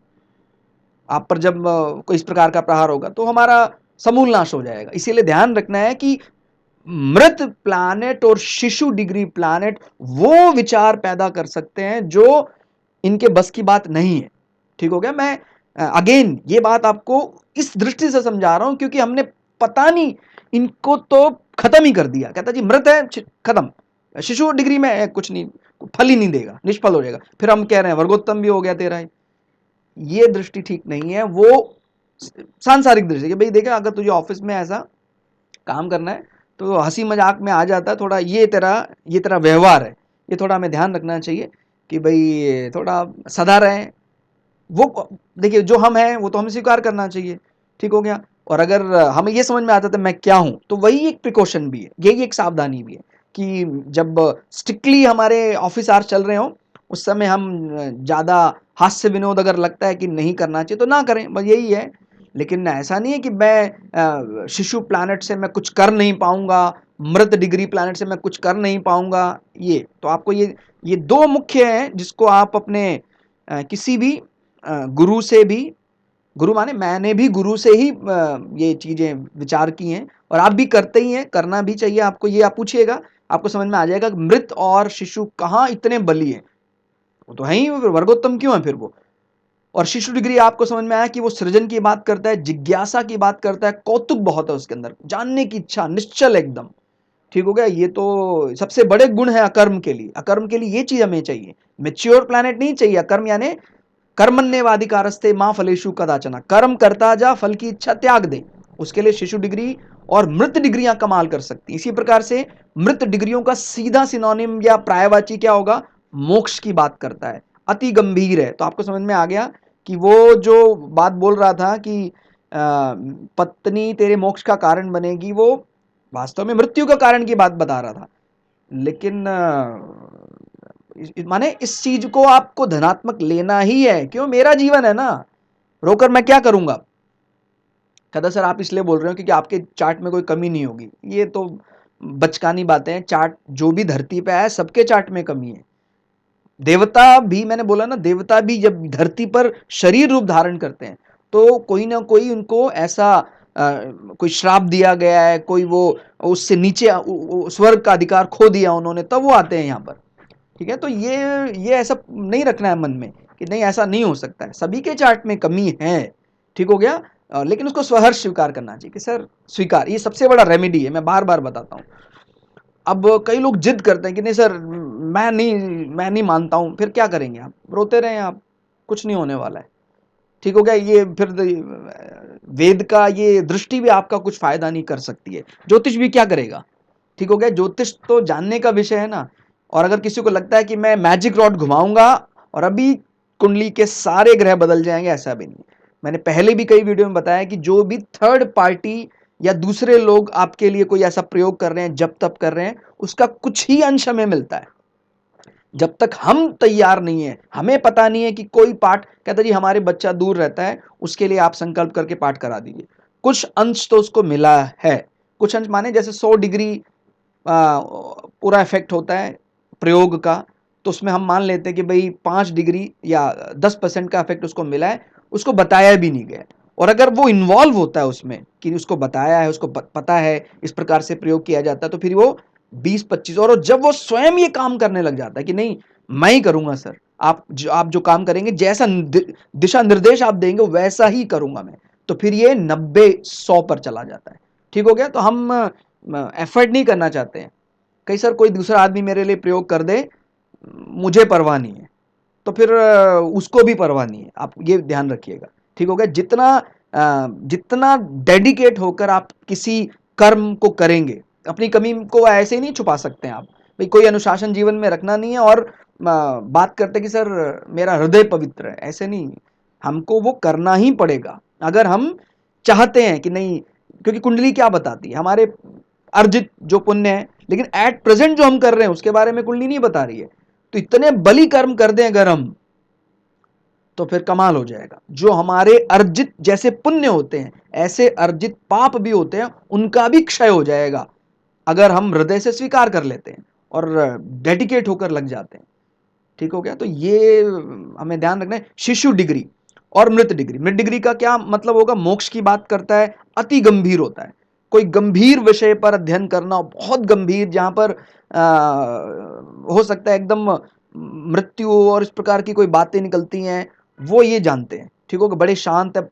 आप पर जब कोई इस प्रकार का प्रहार होगा तो हमारा समूल नाश हो जाएगा। इसीलिए ध्यान रखना है कि मृत प्लैनेट और शिशु डिग्री प्लैनेट वो विचार पैदा कर सकते हैं जो इनके बस की बात नहीं है। ठीक हो गया? मैं अगेन ये बात आपको इस दृष्टि से समझा रहा हूं क्योंकि हमने पता नहीं इनको तो खत्म ही कर दिया। कहता जी मृत है, खत्म, शिशु डिग्री में है, कुछ नहीं, फल ही नहीं देगा, निष्फल हो जाएगा। फिर हम कह रहे हैं वर्गोत्तम भी हो गया तेरा ही। ये दृष्टि ठीक नहीं है। वो सांसारिक दृष्टि कि भाई देखा अगर तुझे ऑफिस में ऐसा काम करना है तो हंसी मजाक में आ जाता है थोड़ा, ये तेरा व्यवहार है, ये थोड़ा हमें ध्यान रखना चाहिए कि भाई थोड़ा सदा रहे। वो देखिए जो हम हैं वो तो हमें स्वीकार करना चाहिए। ठीक हो गया? और अगर हमें ये समझ में आता था मैं क्या हूं, तो वही एक प्रिकॉशन भी है, यही एक सावधानी भी है कि जब स्ट्रिक्टली हमारे ऑफिस आवर्स चल रहे हो उस समय हम ज्यादा हास्य विनोद अगर लगता है कि नहीं करना चाहिए तो ना करें, बस यही है। लेकिन ऐसा नहीं है कि मैं शिशु प्लैनेट से मैं कुछ कर नहीं पाऊंगा, मृत डिग्री प्लैनेट से मैं कुछ कर नहीं पाऊंगा। ये तो आपको ये दो मुख्य हैं जिसको आप अपने किसी भी गुरु से भी, गुरु माने मैंने भी गुरु से ही ये चीजें विचार की हैं और आप भी करते ही हैं, करना भी चाहिए आपको। ये आप पूछिएगा, आपको समझ में आ जाएगा कि मृत और शिशु कहाँ इतने बली हैं। वो तो है ही, वो वर्गोत्तम क्यों है फिर वो। और शिशु डिग्री आपको समझ में आया कि वो सृजन की बात करता है, जिज्ञासा की बात करता है, कौतुक बहुत है उसके अंदर, जानने की इच्छा, निश्चल एकदम। ठीक हो गया। ये तो सबसे बड़े गुण है अकर्म के लिए। अकर्म के लिए ये चीज हमें चाहिए। मेच्योर प्लैनेट नहीं चाहिए। अकर्म यानी कर्मण्येवाधिकारस्ते मां फलेषु कदाचन, कर्म करता जा, फल की इच्छा त्याग दे। उसके लिए शिशु डिग्री और मृत डिग्रियां कमाल कर सकती। इसी प्रकार से मृत डिग्रियों का सीधा सिनोनिम या प्रायवाची क्या होगा, मोक्ष की बात करता है, अति गंभीर है। तो आपको समझ में आ गया कि वो जो बात बोल रहा था कि पत्नी तेरे मोक्ष का कारण बनेगी, वो वास्तव में मृत्यु का कारण की बात बता रहा था। लेकिन माने इस चीज को आपको धनात्मक लेना ही है। क्यों, मेरा जीवन है ना, रोकर मैं क्या करूंगा। कहता सर आप इसलिए बोल रहे हो क्योंकि आपके चार्ट में कोई कमी नहीं होगी। ये तो बचकानी बातें हैं। चार्ट जो भी धरती पे आया सबके चार्ट में कमी है। देवता भी, मैंने बोला ना, देवता भी जब धरती पर शरीर रूप धारण करते हैं तो कोई ना कोई उनको ऐसा कोई श्राप दिया गया है, कोई वो उससे नीचे स्वर्ग का अधिकार खो दिया उन्होंने, तब वो आते हैं यहाँ पर। ठीक है। तो ये ऐसा नहीं रखना है मन में कि नहीं ऐसा नहीं हो सकता है, सभी के चार्ट में कमी है। ठीक हो गया। लेकिन उसको स्वहर्ष स्वीकार करना चाहिए कि सर स्वीकार, ये सबसे बड़ा रेमेडी है। मैं बार बार बताता हूँ। अब कई लोग जिद करते हैं कि नहीं सर मैं नहीं मानता हूं। फिर क्या करेंगे आप, रोते रहें आप, कुछ नहीं होने वाला है। ठीक हो गया। ये फिर वेद का ये दृष्टि भी आपका कुछ फायदा नहीं कर सकती है, ज्योतिष भी क्या करेगा। ठीक हो गया। ज्योतिष तो जानने का विषय है ना। और अगर किसी को लगता है कि मैं मैजिक रॉड घुमाऊंगा और अभी कुंडली के सारे ग्रह बदल जाएंगे, ऐसा भी नहीं। मैंने पहले भी कई वीडियो में बताया कि जो भी थर्ड पार्टी या दूसरे लोग आपके लिए कोई ऐसा प्रयोग कर रहे हैं, जब तब कर रहे हैं, उसका कुछ ही अंश हमें मिलता है। जब तक हम तैयार नहीं है, हमें पता नहीं है कि कोई पाठ, कहता जी हमारे बच्चा दूर रहता है, उसके लिए आप संकल्प करके पाठ करा दीजिए, कुछ अंश तो उसको मिला है। कुछ अंश माने जैसे 100 डिग्री पूरा इफेक्ट होता है प्रयोग का, तो उसमें हम मान लेते हैं कि भाई 5 डिग्री या 10% का इफेक्ट उसको मिला है, उसको बताया भी नहीं गया। और अगर वो इन्वॉल्व होता है उसमें कि उसको बताया है, उसको पता है इस प्रकार से प्रयोग किया जाता है, तो फिर वो 20-25, और जब वो स्वयं ये काम करने लग जाता है कि नहीं मैं ही करूंगा सर, आप जो काम करेंगे, जैसा दिशा निर्देश आप देंगे वैसा ही करूंगा मैं, तो फिर ये 90-100 पर चला जाता है। ठीक हो गया। तो हम एफर्ट नहीं करना चाहते हैं। कई सर कोई दूसरा आदमी मेरे लिए प्रयोग कर दे, मुझे परवाह नहीं है, तो फिर उसको भी परवाह नहीं है। आप ये ध्यान रखिएगा। ठीक हो गया। जितना डेडिकेट होकर आप किसी कर्म को करेंगे, अपनी कमी को ऐसे ही नहीं छुपा सकते हैं आप। भाई कोई अनुशासन जीवन में रखना नहीं है और बात करते कि सर मेरा हृदय पवित्र है, ऐसे नहीं। हमको वो करना ही पड़ेगा अगर हम चाहते हैं कि नहीं। क्योंकि कुंडली क्या बताती है, हमारे अर्जित जो पुण्य है, लेकिन एट प्रेजेंट जो हम कर रहे हैं उसके बारे में कुंडली नहीं बता रही है। तो इतने बलि कर्म कर दें अगर हम, तो फिर कमाल हो जाएगा। जो हमारे अर्जित जैसे पुण्य होते हैं, ऐसे अर्जित पाप भी होते हैं, उनका भी क्षय हो जाएगा अगर हम हृदय से स्वीकार कर लेते हैं और डेडिकेट होकर लग जाते हैं। ठीक हो गया। तो ये हमें ध्यान रखना है। शिशु डिग्री और मृत डिग्री। मृत डिग्री का क्या मतलब होगा, मोक्ष की बात करता है, अति गंभीर होता है। कोई गंभीर विषय पर अध्ययन करना, बहुत गंभीर, जहां पर हो सकता है एकदम मृत्यु और इस प्रकार की कोई बातें निकलती हैं, वो ये जानते हैं। ठीक होगा। बड़े शांत है,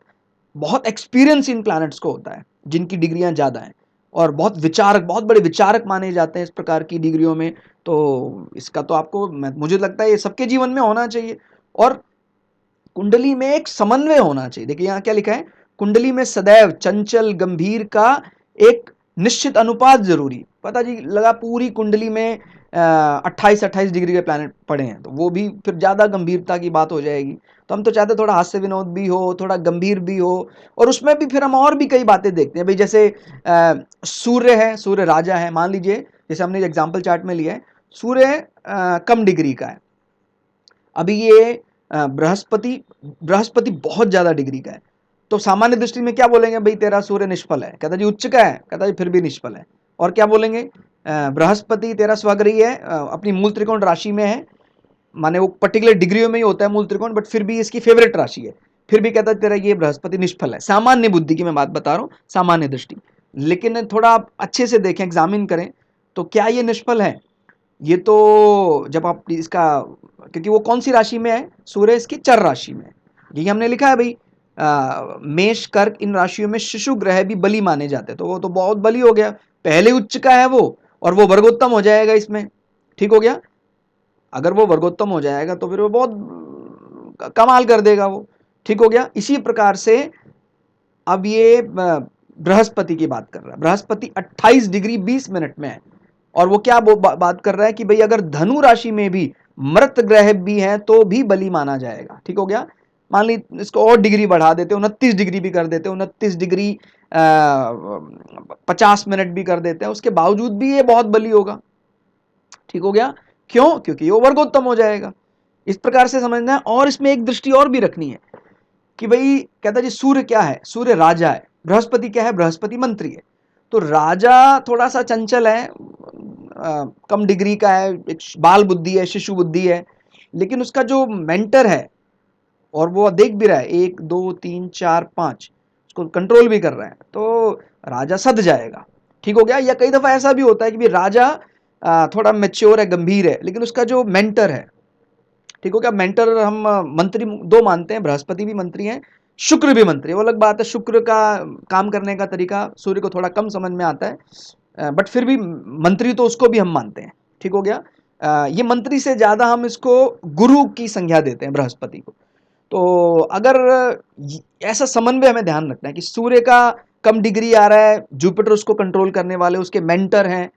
बहुत एक्सपीरियंस इन प्लैनेट्स को होता है जिनकी डिग्रियां ज्यादा हैं, और बहुत विचारक, बहुत बड़े विचारक माने जाते हैं इस प्रकार की डिग्रियों में। तो इसका तो आपको, मुझे लगता है ये सबके जीवन में होना चाहिए। और कुंडली में एक समन्वय होना चाहिए। देखिए यहाँ क्या लिखा है, कुंडली में सदैव चंचल गंभीर का एक निश्चित अनुपात जरूरी। पता जी लगा पूरी कुंडली में 28-28 डिग्री के प्लैनेट पड़े हैं, तो वो भी फिर ज्यादा गंभीरता की बात हो जाएगी। तो हम तो चाहते थोड़ा हास्य विनोद भी हो, थोड़ा गंभीर भी हो, और उसमें भी फिर हम और भी कई बातें देखते हैं। भाई जैसे सूर्य है, सूर्य राजा है, मान लीजिए, जैसे हमने एग्जाम्पल चार्ट में लिया है, सूर्य कम डिग्री का है। अभी ये बृहस्पति बहुत ज्यादा डिग्री का है। तो सामान्य दृष्टि में क्या बोलेंगे, भाई तेरा सूर्य निष्फल है। कहता जी उच्च का है, कहता जी फिर भी निष्फल है। और क्या बोलेंगे, बृहस्पति तेरा स्वग्रही है, अपनी मूल त्रिकोण राशि में है, माने वो पर्टिकुलर डिग्रियों में ही होता है मूल त्रिकोण, बट फिर भी इसकी फेवरेट राशि है, फिर भी कहता है तेरा ये बृहस्पति निष्फल है। सामान्य बुद्धि की मैं बात बता रहा हूं, सामान्य दृष्टि। लेकिन थोड़ा आप अच्छे से देखें, एग्जामिन करें, तो क्या ये निष्फल है। ये तो जब आप इसका, क्योंकि वो कौन सी राशि में है, सूर्य इसकी चर राशि में है, यही हमने लिखा है भाई। मेष कर्क इन राशियों में शिशु ग्रह भी बली माने जाते हैं, तो वो तो बहुत बली हो गया, पहले उच्च का है वो, और वो वर्गोत्तम हो जाएगा इसमें, ठीक हो गया। अगर वो वर्गोत्तम हो जाएगा तो फिर वो बहुत कमाल कर देगा वो, ठीक हो गया। इसी प्रकार से अब ये बृहस्पति की बात कर रहा है, बृहस्पति 28 डिग्री 20 मिनट में है, और वो क्या बात कर रहा है कि भाई अगर धनु राशि में भी मृत ग्रह भी हैं तो भी बली माना जाएगा, ठीक हो गया। मान ली इसको और डिग्री बढ़ा देते, 29 डिग्री भी कर देते, 29 डिग्री 50 मिनट भी कर देते हैं, उसके बावजूद भी ये बहुत बली होगा, ठीक हो गया। क्यों? क्योंकि वो वर्गोत्तम हो जाएगा। इस प्रकार से समझना है। और इसमें एक दृष्टि और भी रखनी है कि भाई कहता जी सूर्य क्या है, सूर्य राजा है, बृहस्पति क्या है, बृहस्पति मंत्री है। तो राजा थोड़ा सा चंचल है, कम डिग्री का है, एक बाल बुद्धि है, शिशु बुद्धि है, लेकिन उसका जो मेंटर है, और वो देख भी रहा है 1 2 3 4 5, उसको कंट्रोल भी कर रहा है, तो राजा सध जाएगा, ठीक हो गया। या कई दफा ऐसा भी होता है कि भी राजा थोड़ा मेच्योर है, गंभीर है, लेकिन उसका जो मेंटर है, ठीक हो गया। मेंटर हम मंत्री दो मानते हैं, बृहस्पति भी मंत्री हैं, शुक्र भी मंत्री है। वो अलग बात है, शुक्र का काम करने का तरीका सूर्य को थोड़ा कम समझ में आता है, बट फिर भी मंत्री तो उसको भी हम मानते हैं, ठीक हो गया। ये मंत्री से ज्यादा हम इसको गुरु की संज्ञा देते हैं बृहस्पति को। तो अगर ऐसा समन्वय हमें ध्यान रखना है कि सूर्य का कम डिग्री आ रहा है, जुपिटर उसको कंट्रोल करने वाले उसके मेंटर हैं,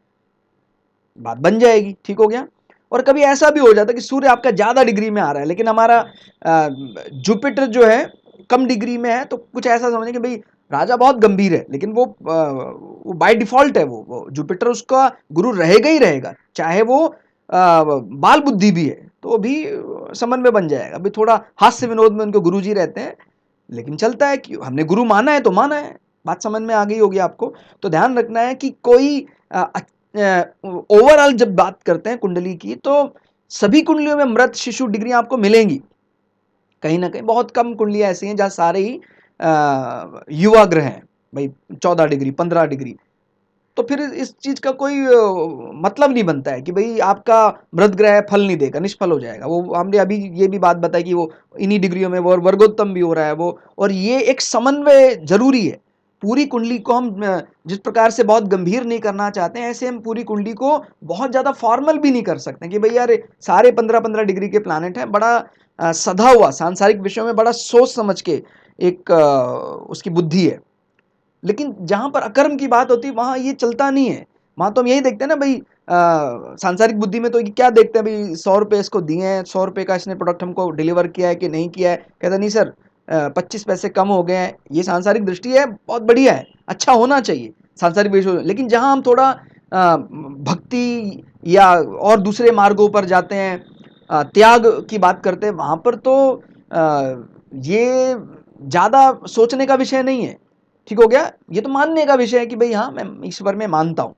बात बन जाएगी, ठीक हो गया। और कभी ऐसा भी हो जाता है कि सूर्य आपका ज्यादा डिग्री में आ रहा है, लेकिन हमारा जुपिटर जो है कम डिग्री में है, तो कुछ ऐसा समझें कि भाई राजा बहुत गंभीर है, लेकिन वो बाय डिफॉल्ट है, वो जुपिटर उसका गुरु रहेगा ही रहेगा, चाहे वो बाल बुद्धि भी है, तो भी समन्वय बन जाएगा। अभी थोड़ा हास्य विनोद में उनके गुरु जी रहते हैं, लेकिन चलता है कि हमने गुरु माना है तो माना है, बात समझ में आ गई होगी आपको। तो ध्यान रखना है कि कोई ओवरऑल जब बात करते हैं कुंडली की, तो सभी कुंडलियों में मृत शिशु डिग्री आपको मिलेंगी, कहीं ना कहीं बहुत कम कुंडलियां ऐसी हैं जहां सारे ही युवा ग्रह हैं, भाई 14 डिग्री 15 डिग्री, तो फिर इस चीज का कोई मतलब नहीं बनता है कि भाई आपका मृत ग्रह फल नहीं देगा, निष्फल हो जाएगा। वो हमने अभी ये भी बात बताई कि वो इन्हीं डिग्रियों में वो वर्गोत्तम भी हो रहा है वो, और ये एक समन्वय जरूरी है। पूरी कुंडली को हम जिस प्रकार से बहुत गंभीर नहीं करना चाहते हैं, ऐसे हम पूरी कुंडली को बहुत ज्यादा फॉर्मल भी नहीं कर सकते कि भाई यार सारे 15-15 डिग्री के प्लानट हैं, बड़ा सधा हुआ सांसारिक विषयों में बड़ा सोच समझ के एक उसकी बुद्धि है। लेकिन जहां पर अकर्म की बात होती है वहां ये चलता नहीं है। वहां तो हम यही देखते हैं ना भाई, सांसारिक बुद्धि में तो क्या देखते हैं भाई, 100 रुपए इसको दिए हैं, 100 रुपए का इसने प्रोडक्ट हमको डिलीवर किया है कि नहीं किया है, कहता नहीं सर 25 पैसे कम हो गए हैं। ये सांसारिक दृष्टि है, बहुत बढ़िया है, अच्छा होना चाहिए सांसारिक विषय। लेकिन जहां हम थोड़ा भक्ति या और दूसरे मार्गों पर जाते हैं, त्याग की बात करते हैं, वहां पर तो ये ज्यादा सोचने का विषय नहीं है, ठीक हो गया। ये तो मानने का विषय है कि भाई हाँ मैं ईश्वर में मानता हूं।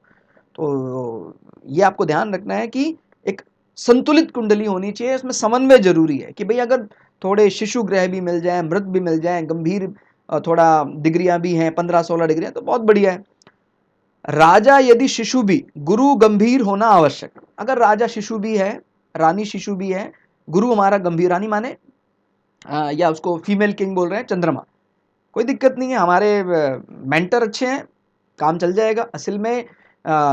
तो ये आपको ध्यान रखना है कि एक संतुलित कुंडली होनी चाहिए, इसमें समन्वय जरूरी है कि भाई अगर थोड़े शिशु ग्रह भी मिल जाए, मृत भी मिल जाए, गंभीर थोड़ा डिग्रियां भी हैं, 15-16 डिग्रियां, तो बहुत बढ़िया है। राजा यदि शिशु भी, गुरु गंभीर होना आवश्यक। अगर राजा शिशु भी है, रानी शिशु भी है, गुरु हमारा गंभीर, रानी माने या उसको फीमेल किंग बोल रहे हैं, चंद्रमा, कोई दिक्कत नहीं है, हमारे मेंटर अच्छे हैं, काम चल जाएगा। असल में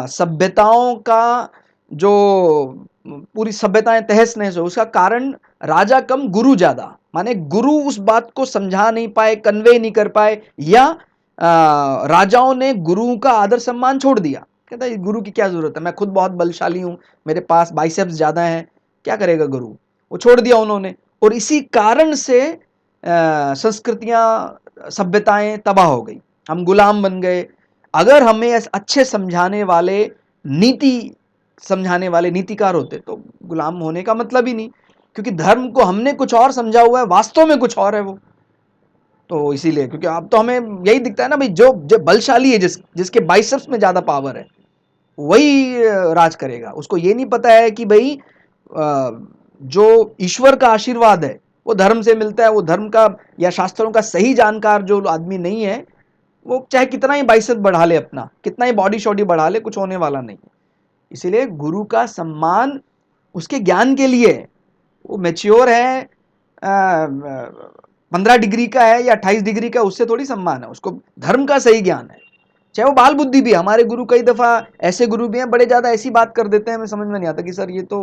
सभ्यताओं का जो पूरी सभ्यताएं तहस नहस हो, उसका कारण राजा कम गुरु ज्यादा, माने गुरु उस बात को समझा नहीं पाए, कन्वे नहीं कर पाए, या राजाओं ने गुरु का आदर सम्मान छोड़ दिया। कहता है गुरु की क्या जरूरत है, मैं खुद बहुत बलशाली हूं, मेरे पास बाइसेप्स ज्यादा हैं, क्या करेगा गुरु, वो छोड़ दिया उन्होंने। और इसी कारण से संस्कृतियां सभ्यताएं तबाह हो गई, हम गुलाम बन गए। अगर हमें अच्छे समझाने वाले, नीति समझाने वाले नीतिकार होते तो गुलाम होने का मतलब ही नहीं, क्योंकि धर्म को हमने कुछ और समझा हुआ है, वास्तव में कुछ और है वो। तो इसीलिए, क्योंकि अब तो हमें यही दिखता है ना भाई, जो बलशाली है, जिसके बाइसेप्स में ज्यादा पावर है, वही राज करेगा। उसको ये नहीं पता है कि भाई जो ईश्वर का आशीर्वाद है वो धर्म से मिलता है, वो धर्म का या शास्त्रों का सही जानकार जो आदमी नहीं है, वो चाहे कितना ही बाइसेप बढ़ा ले, अपना कितना ही बॉडी शॉडी बढ़ा ले, कुछ होने वाला नहीं। इसीलिए गुरु का सम्मान उसके ज्ञान के लिए है। वो मैच्योर है, 15 डिग्री का है या 28 डिग्री का, उससे थोड़ी सम्मान है, उसको धर्म का सही ज्ञान है। चाहे वो बाल बुद्धि भी है। हमारे गुरु कई दफा ऐसे गुरु भी हैं, बड़े ज्यादा ऐसी बात कर देते हैं, हमें समझ में नहीं आता कि सर ये तो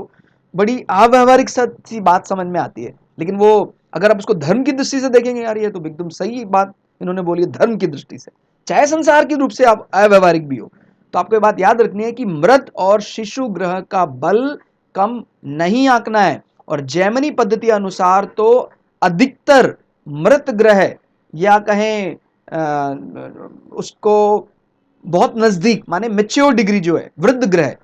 बड़ी अव्यावहारिक सी बात समझ में आती है, लेकिन वो अगर आप उसको धर्म की दृष्टि से देखेंगे, यार ये तो एकदम सही बात इन्होंने बोली है धर्म की दृष्टि से, चाहे संसार के रूप से आप अव्यावहारिक भी हो। तो आपको ये बात याद रखनी है कि मृत और शिशु ग्रह का बल कम नहीं आंकना है। और जैमिनी पद्धति अनुसार तो अधिकतर मृत ग्रह या कहें उसको बहुत नजदीक माने मेच्योर डिग्री जो है, वृद्ध ग्रह,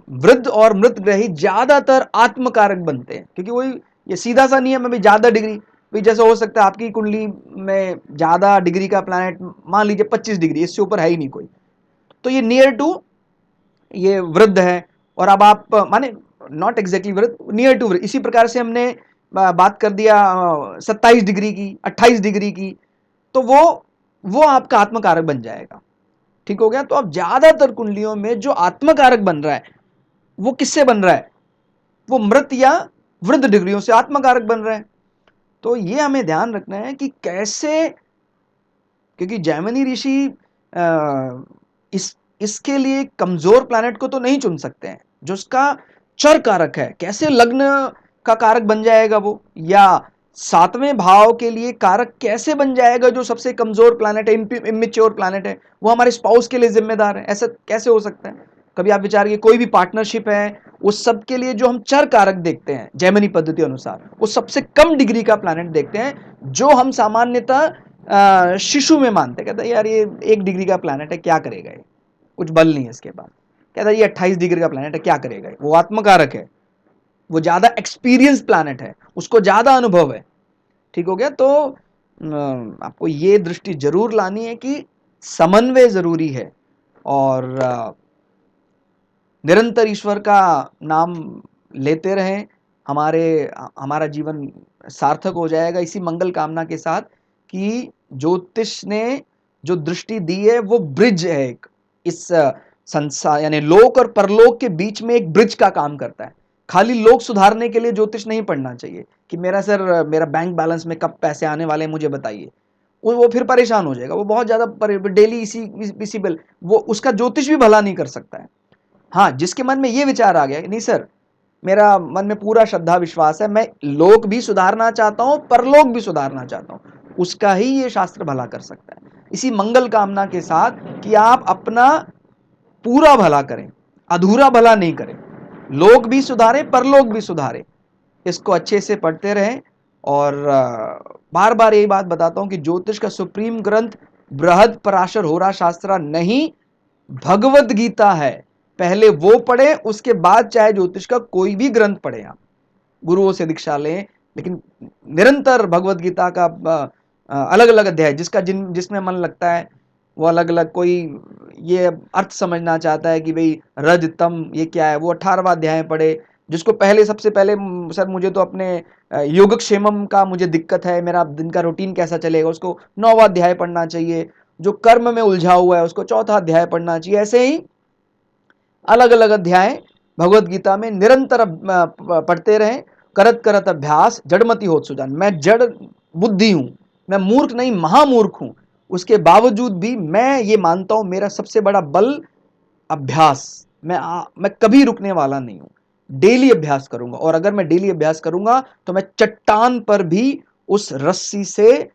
वृद्ध और मृत ग्रह ही ज्यादातर आत्मकारक बनते हैं, क्योंकि वही ये सीधा सा नियम है भाई, ज्यादा डिग्री भाई, जैसे हो सकता है आपकी कुंडली में ज्यादा डिग्री का प्लैनेट मान लीजिए 25 डिग्री, इससे ऊपर है ही नहीं कोई, तो ये नियर टू ये वृद्ध है। और अब आप माने नॉट एग्जैक्टली वृद्ध, नियर टू वृद्ध। इसी प्रकार से हमने बात कर दिया 27 डिग्री की, 28 डिग्री की, तो वो आपका आत्मकारक बन जाएगा। ठीक हो गया। तो अब ज्यादातर कुंडलियों में जो आत्मकारक बन रहा है वो किससे बन रहा है? वो मृत या वृद्ध डिग्रियों से आत्मकारक बन रहा है। तो ये हमें ध्यान रखना है कि कैसे, क्योंकि जैमिनी ऋषि इसके लिए कमजोर प्लैनेट को तो नहीं चुन सकते हैं जो उसका चर कारक है। कैसे लग्न का कारक बन जाएगा वो, या 7वें भाव के लिए कारक कैसे बन जाएगा जो सबसे कमजोर प्लैनेट है, इमेच्योर प्लैनेट है, वो हमारे स्पाउस के लिए जिम्मेदार है? ऐसा कैसे हो सकता है? कभी आप विचार, कोई भी पार्टनरशिप है उस सब के लिए जो हम चर कारक देखते हैं जैमिनी पद्धति अनुसार, वो सबसे कम डिग्री का प्लैनेट देखते हैं, जो हम सामान्यतः शिशु में मानते। कहते हैं यार ये 1 डिग्री का प्लैनेट है, क्या करेगा ये, कुछ बल नहीं है इसके बाद। कहता है ये 28 डिग्री का प्लैनेट है, क्या करेगा, वो आत्मकारक है, वो ज्यादा एक्सपीरियंस प्लैनेट है, उसको ज्यादा अनुभव है। ठीक हो गया। तो आपको ये दृष्टि जरूर लानी है कि समन्वय जरूरी है, और निरंतर ईश्वर का नाम लेते रहें, हमारा जीवन सार्थक हो जाएगा। इसी मंगल कामना के साथ कि ज्योतिष ने जो दृष्टि दी है वो ब्रिज है, एक इस संसार यानी लोक और परलोक के बीच में एक ब्रिज का काम करता है। खाली लोक सुधारने के लिए ज्योतिष नहीं पढ़ना चाहिए कि मेरा बैंक बैलेंस में कब पैसे आने वाले हैं मुझे बताइए, वो फिर परेशान हो जाएगा, वो बहुत ज्यादा डेली इसी बिल, वो उसका ज्योतिष भी भला नहीं कर सकता है। हाँ, जिसके मन में ये विचार आ गया नहीं सर, मेरा मन में पूरा श्रद्धा विश्वास है, मैं लोक भी सुधारना चाहता हूं, परलोक भी सुधारना चाहता हूं, उसका ही ये शास्त्र भला कर सकता है। इसी मंगल कामना के साथ कि आप अपना पूरा भला करें, अधूरा भला नहीं करें, लोक भी सुधारे परलोक भी सुधारे, इसको अच्छे से पढ़ते रहें। और बार बार यही बात बताता हूं कि ज्योतिष का सुप्रीम ग्रंथ बृहद पराशर होरा शास्त्र नहीं, भगवत गीता है। पहले वो पढ़े, उसके बाद चाहे ज्योतिष का कोई भी ग्रंथ पढ़े, आप गुरुओं से दीक्षा लें, लेकिन निरंतर भगवत गीता का अलग अलग अध्याय जिसमें मन लगता है वो अलग अलग, कोई ये अर्थ समझना चाहता है कि भाई रज तम ये क्या है, वो 18वां अध्याय पढ़े। जिसको सबसे पहले सर मुझे तो अपने योगक्षेमम का मुझे दिक्कत है, मेरा दिन का रूटीन कैसा चलेगा, उसको 9वां अध्याय पढ़ना चाहिए। जो कर्म में उलझा हुआ है उसको 4था अध्याय पढ़ना चाहिए। ऐसे ही अलग अलग अध्याय भगवत गीता में निरंतर पढ़ते रहें। करत करत अभ्यास जड़मति होत सुजान, मैं जड़ बुद्धि हूं, मैं मूर्ख नहीं महामूर्ख हूं, उसके बावजूद भी मैं ये मानता हूं मेरा सबसे बड़ा बल अभ्यास। मैं कभी रुकने वाला नहीं हूं, डेली अभ्यास करूंगा। और अगर मैं डेली अभ्यास करूंगा तो मैं चट्टान पर भी उस रस्सी से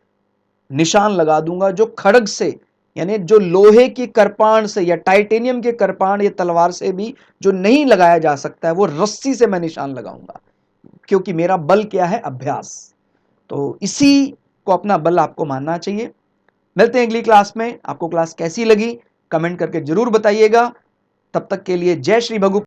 निशान लगा दूंगा, जो खड़ग से यानी जो लोहे की करपाण से या टाइटेनियम के करपाण या तलवार से भी जो नहीं लगाया जा सकता है, वो रस्सी से मैं निशान लगाऊंगा, क्योंकि मेरा बल क्या है? अभ्यास। तो इसी को अपना बल आपको मानना चाहिए। मिलते हैं अगली क्लास में। आपको क्लास कैसी लगी कमेंट करके जरूर बताइएगा। तब तक के लिए जय श्री भगु।